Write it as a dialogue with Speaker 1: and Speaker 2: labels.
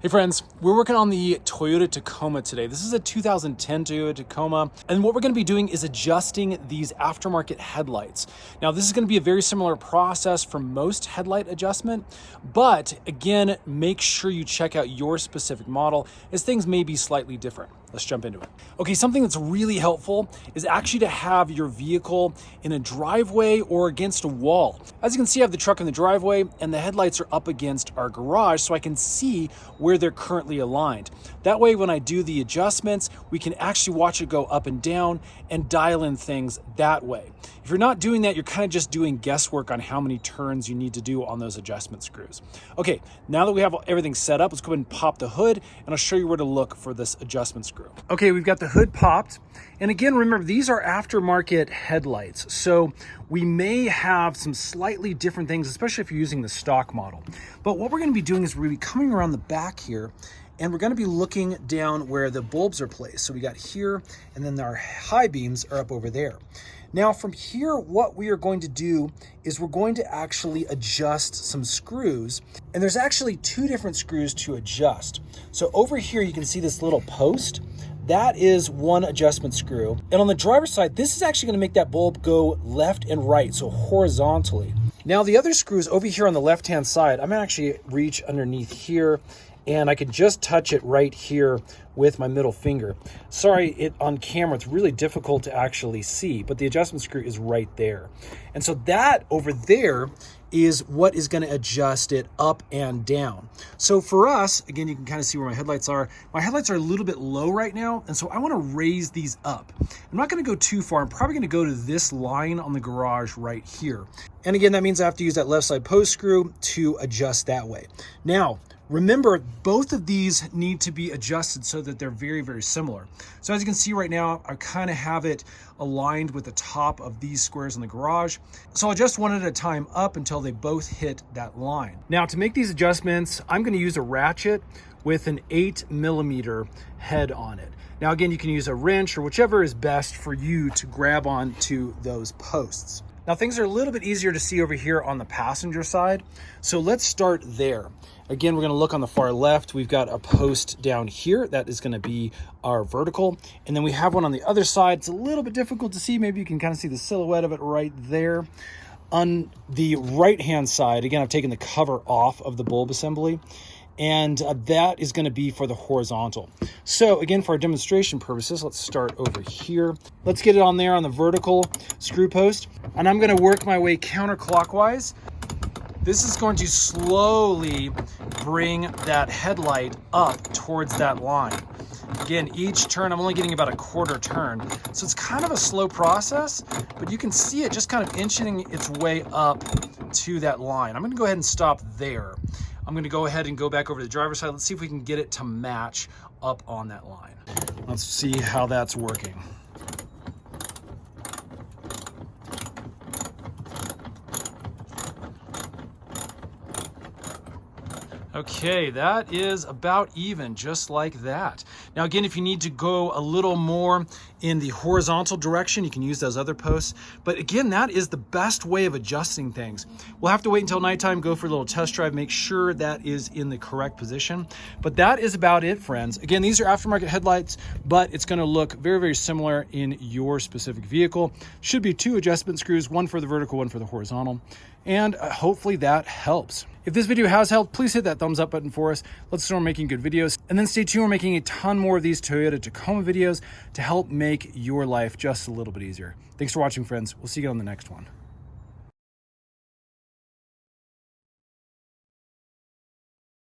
Speaker 1: Hey friends, we're working on the Toyota Tacoma today. This is a 2010 Toyota Tacoma, and what we're going to be doing is adjusting these aftermarket headlights. Now, this is going to be a very similar process for most headlight adjustment, but again, make sure you check out your specific model as things may be slightly different. Let's jump into it. Okay, something that's really helpful is actually to have your vehicle in a driveway or against a wall. As you can see, I have the truck in the driveway and the headlights are up against our garage so I can see where they're currently aligned. That way, when I do the adjustments, we can actually watch it go up and down and dial in things that way. If you're not doing that, you're kind of just doing guesswork on how many turns you need to do on those adjustment screws. Okay, now that we have everything set up, let's go ahead and pop the hood and I'll show you where to look for this adjustment screw. Okay, we've got the hood popped. And again, remember, these are aftermarket headlights. So we may have some slightly different things, especially if you're using the stock model. But what we're gonna be doing is we're gonna be coming around the back here and we're gonna be looking down where the bulbs are placed. So we got here, and then our high beams are up over there. Now from here, what we are going to do is we're going to actually adjust some screws. And there's actually two different screws to adjust. So over here, you can see this little post. That is one adjustment screw. And on the driver's side, this is actually gonna make that bulb go left and right, so horizontally. Now the other screws over here on the left-hand side, I'm gonna actually reach underneath here and I can just touch it right here with my middle finger. Sorry, on camera, it's really difficult to actually see, but the adjustment screw is right there. And so that over there is what is gonna adjust it up and down. So for us, again, you can kind of see where my headlights are. My headlights are a little bit low right now, and so I wanna raise these up. I'm not gonna go too far. I'm probably gonna go to this line on the garage right here. And again, that means I have to use that left side post screw to adjust that way. Now, remember, both of these need to be adjusted so that they're very, very similar. So as you can see right now, I kind of have it aligned with the top of these squares in the garage. So I'll adjust one at a time up until they both hit that line. Now to make these adjustments, I'm gonna use a ratchet with an 8mm head on it. Now again, you can use a wrench or whichever is best for you to grab onto those posts. Now things are a little bit easier to see over here on the passenger side. So let's start there. Again, we're gonna look on the far left. We've got a post down here. That is gonna be our vertical. And then we have one on the other side. It's a little bit difficult to see. Maybe you can kind of see the silhouette of it right there. On the right-hand side, again, I've taken the cover off of the bulb assembly. And that is gonna be for the horizontal. So again, for our demonstration purposes, let's start over here. Let's get it on there on the vertical screw post. And I'm gonna work my way counterclockwise. This is going to slowly bring that headlight up towards that line. Again, each turn, I'm only getting about a quarter turn. So it's kind of a slow process, but you can see it just kind of inching its way up to that line. I'm gonna go ahead and stop there. I'm gonna go ahead and go back over to the driver's side. Let's see if we can get it to match up on that line. Let's see how that's working. Okay, that is about even, just like that. Now again, if you need to go a little more in the horizontal direction, you can use those other posts. But again, that is the best way of adjusting things. We'll have to wait until nighttime, go for a little test drive, make sure that is in the correct position. But that is about it, friends. Again, these are aftermarket headlights, but it's gonna look very, very similar in your specific vehicle. Should be two adjustment screws, one for the vertical, one for the horizontal. And hopefully that helps. If this video has helped, please hit that thumbs up button for us. Let's start making good videos. And then stay tuned, we're making a ton more of these Toyota Tacoma videos to help make your life just a little bit easier. Thanks for watching, friends. We'll see you on the next one.